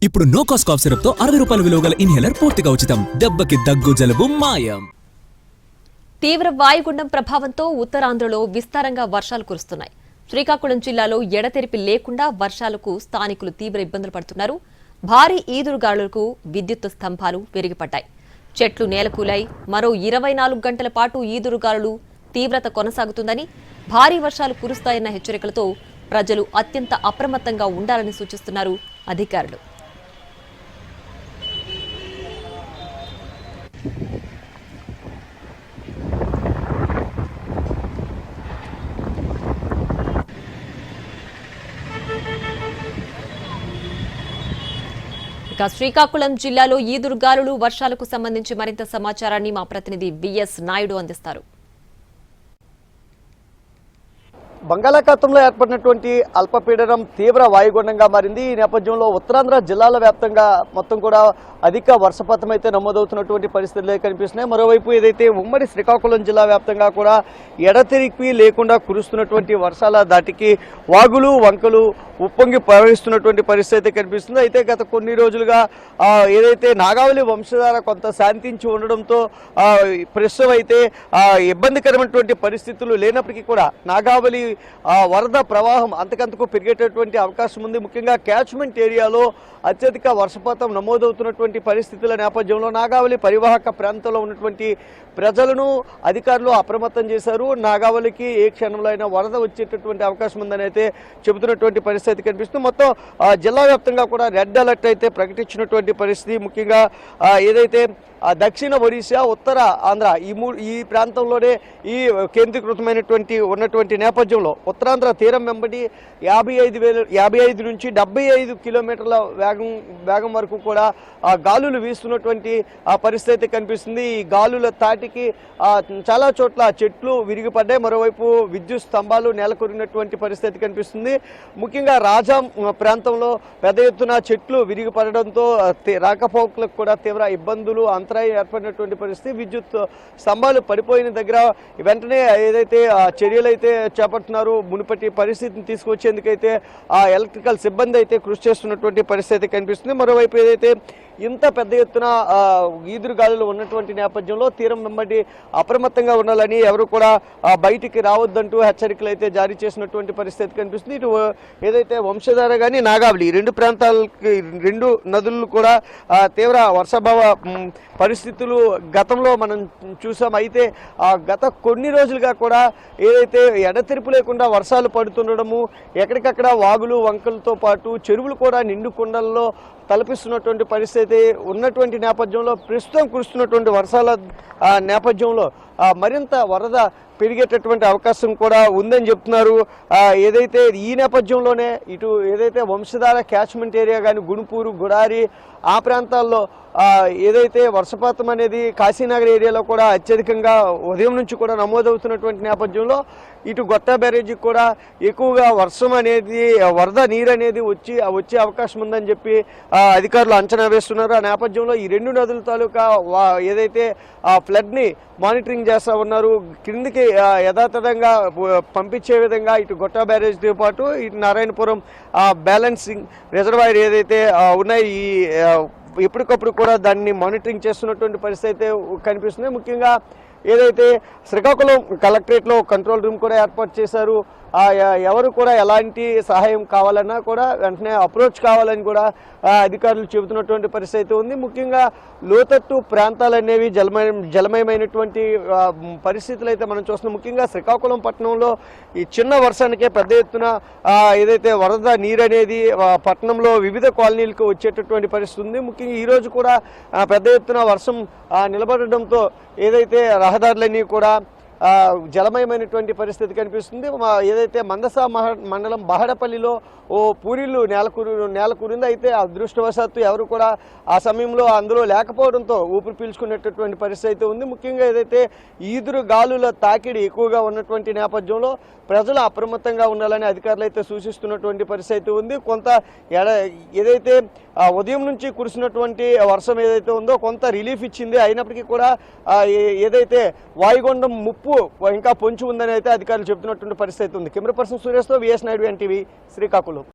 ఇప్పుడు no cost cough syrup తో 60 రూపాయల విలువ గల ఇన్హేలర్ పూర్తిగా ఉచితం. దెబ్బకి దగ్గు జలుబు మాయం. తీవ్ర వాయుగుండం ప్రభావంతో ఉత్తరాంధ్రలో విస్తారంగా వర్షాలు కురుస్తున్నాయి. శ్రీకాకుళం జిల్లాలో ఎడతెరిపి లేకుండా వర్షాలకు స్థానికులు తీవ్ర ఇబ్బందులు పడుతున్నారు. భారీ ఈదురుగాలులకు విద్యుత్ స్తంభాలు విరిగిపడ్డాయి. చెట్లు నేలకూలాయి. మరో 24 గంటల పాటు ఈదురుగాలులు తీవ్రత కొనసాగుతుందని, భారీ వర్షాలు కురుస్తాయన్న హెచ్చరికలతో ప్రజలు అత్యంత అప్రమత్తంగా ఉండాలని సూచిస్తున్నారు అధికారులు. శ్రీకాకుళం జిల్లాలో ఈదురుగాలులు వర్షాలకు సంబంధించి మరింత సమాచారాన్ని మా ప్రతినిధి విఎస్ నాయుడు అందిస్తారు. బంగాళాఖాతంలో ఏర్పడినటువంటి అల్పపీడనం తీవ్ర వాయుగుండంగా మారింది. ఈ నేపథ్యంలో ఉత్తరాంధ్ర జిల్లాల వ్యాప్తంగా మొత్తం కూడా అధిక వర్షపాతం అయితే నమోదవుతున్నటువంటి పరిస్థితులు కనిపిస్తున్నాయి. మరోవైపు ఏదైతే ఉమ్మడి శ్రీకాకుళం జిల్లా వ్యాప్తంగా కూడా ఎడతెరిపి లేకుండా కురుస్తున్నటువంటి వర్షాల దాటికి వాగులు వంకలు ఉప్పొంగి ప్రవహిస్తున్నటువంటి పరిస్థితి కనిపిస్తుంది. అయితే గత కొన్ని రోజులుగా ఏదైతే నాగావళి వంశధార కొంత శాంతించి ఉండడంతో ప్రస్తుతం అయితే ఇబ్బందికరమైనటువంటి పరిస్థితులు లేనప్పటికీ కూడా నాగావళి వరద ప్రవాహం అంతకంతకు పెరిగేటటువంటి అవకాశం ఉంది. ముఖ్యంగా క్యాచ్మెంట్ ఏరియాలో అత్యధిక వర్షపాతం నమోదవుతున్నటువంటి పరిస్థితుల నేపథ్యంలో నాగావళి పరివాహక ప్రాంతంలో ఉన్నటువంటి ప్రజలను అధికారులు అప్రమత్తం చేశారు. నాగావళికి ఏ క్షణంలో అయినా వరద వచ్చేటటువంటి అవకాశం ఉందని అయితే చెబుతున్నటువంటి పరిస్థితి కనిపిస్తుంది. మొత్తం జిల్లా వ్యాప్తంగా కూడా రెడ్ అలర్ట్ అయితే ప్రకటించినటువంటి పరిస్థితి. ముఖ్యంగా ఏదైతే దక్షిణ ఒడిశా ఉత్తర ఆంధ్ర ఈ ప్రాంతంలోనే ఈ కేంద్రీకృతమైనటువంటి ఉన్నటువంటి నేపథ్యంలో ఉత్తరాంధ్ర తీరం వెంబడి 55 నుంచి 75 కిలోమీటర్ల వేగం వరకు కూడా గాలులు వీస్తున్నటువంటి పరిస్థితి కనిపిస్తుంది. ఈ గాలుల తాటికి చాలా చోట్ల చెట్లు విరిగిపడ్డాయి. మరోవైపు విద్యుత్ స్తంభాలు నేలకొరిగినటువంటి పరిస్థితి కనిపిస్తుంది. ముఖ్యంగా రాజా ప్రాంతంలో పెద్ద ఎత్తున చెట్లు విరిగిపడడంతో రాకపోకలకు కూడా తీవ్ర ఇబ్బందులు అంతరాయం ఏర్పడినటువంటి పరిస్థితి. విద్యుత్ స్తంభాలు పడిపోయిన దగ్గర వెంటనే ఏదైతే చర్యలు అయితే చేపడుతున్నారో మునుపటి పరిస్థితిని తీసుకొచ్చేందుకైతే ఎలక్ట్రికల్ సిబ్బంది అయితే కృషి చేస్తున్నటువంటి పరిస్థితి కనిపిస్తుంది. మరోవైపు ఏదైతే ఇంత పెద్ద ఎత్తున ఈదురుగాలులు ఉన్నటువంటి నేపథ్యంలో తీరం వెంబడి అప్రమత్తంగా ఉండాలని ఎవరు కూడా బయటికి రావద్దంటూ హెచ్చరికలు అయితే జారీ చేసినటువంటి పరిస్థితి కనిపిస్తుంది. ఇటు ఏదైతే వంశధార కానీ నాగావళి రెండు ప్రాంతాలకి రెండు నదులు కూడా తీవ్ర వర్షాభావ పరిస్థితులు గతంలో మనం చూసాం. అయితే గత కొన్ని రోజులుగా కూడా ఏదైతే ఎడతెరిపి లేకుండా వర్షాలు పడుతుండడము, ఎక్కడికక్కడ వాగులు వంకలతో పాటు చెరువులు కూడా నిండు కుండల్లో తలపిస్తున్నటువంటి పరిస్థితి ఉన్నటువంటి నేపథ్యంలో ప్రస్తుతం కురుస్తున్నటువంటి వర్షాల నేపథ్యంలో మరింత వరద పెరిగేటటువంటి అవకాశం కూడా ఉందని చెప్తున్నారు. ఏదైతే ఈ నేపథ్యంలోనే ఇటు ఏదైతే వంశధార క్యాచ్మెంట్ ఏరియా కానీ గుణుపూరు గుడారి ఆ ప్రాంతాల్లో ఏదైతే వర్షపాతం అనేది కాశీనగర్ ఏరియాలో కూడా అత్యధికంగా ఉదయం నుంచి కూడా నమోదవుతున్నటువంటి నేపథ్యంలో ఇటు గొట్టా బ్యారేజీకి కూడా ఎక్కువగా వర్షం అనేది వరద నీరు అనేది వచ్చే అవకాశం ఉందని చెప్పి అధికారులు అంచనా వేస్తున్నారు. ఆ నేపథ్యంలో ఈ రెండు నదుల తాలూకా ఏదైతే ఫ్లడ్ని మానిటరింగ్ చేస్తూ ఉన్నారు. క్రిందికి యథాతథంగా పంపించే విధంగా ఇటు గొట్టా బ్యారేజ్తో పాటు ఇటు నారాయణపురం బ్యాలెన్సింగ్ రిజర్వాయర్ ఏదైతే ఉన్నాయి ఈ ఎప్పటికప్పుడు కూడా దాన్ని మానిటరింగ్ చేస్తున్నటువంటి పరిస్థితి కనిపిస్తుంది. ముఖ్యంగా ఏదైతే శ్రీకాకుళం కలెక్టరేట్లో కంట్రోల్ రూమ్ కూడా ఏర్పాటు చేశారు. ఎవరు కూడా ఎలాంటి సహాయం కావాలన్నా కూడా వెంటనే అప్రోచ్ కావాలని కూడా అధికారులు చెబుతున్నటువంటి పరిస్థితి ఉంది. ముఖ్యంగా లోతట్టు ప్రాంతాలు అనేవి జలమయమైనటువంటి పరిస్థితులు అయితే మనం చూస్తున్నాం. ముఖ్యంగా శ్రీకాకుళం పట్టణంలో ఈ చిన్న వర్షానికే పెద్ద ఎత్తున ఏదైతే వరద నీరు అనేది పట్టణంలో వివిధ కాలనీలకు వచ్చేటటువంటి పరిస్థితి ఉంది. ముఖ్యంగా ఈరోజు కూడా పెద్ద ఎత్తున వర్షం నిలబడడంతో ఏదైతే రహదారులన్నీ కూడా జలమయమైనటువంటి పరిస్థితి కనిపిస్తుంది. ఏదైతే మందస మండలం బహడపల్లిలో పూరిళ్ళు నేలకూరింది. అయితే అదృష్టవశాత్తు ఎవరు కూడా ఆ సమయంలో అందులో లేకపోవడంతో ఊపిరి పీల్చుకునేటటువంటి పరిస్థితి ఉంది. ముఖ్యంగా ఏదైతే ఈదురు గాలుల తాకిడి ఎక్కువగా ఉన్నటువంటి నేపథ్యంలో ప్రజలు అప్రమత్తంగా ఉండాలని అధికారులు అయితే సూచిస్తున్నటువంటి పరిస్థితి ఉంది. కొంత ఏదైతే ఉదయం నుంచి కురిసినటువంటి వర్షం ఏదైతే ఉందో కొంత రిలీఫ్ ఇచ్చింది. అయినప్పటికీ కూడా ఏదైతే వాయుగుండం ముప్పు ఇంకా పొంచి ఉందని అయితే అధికారులు చెబుతున్నటువంటి పరిస్థితి ఉంది. కెమెరా పర్సన్ సురేష్తో విఎస్ నాయుడు ఎన్టీవీ శ్రీకాకుళం.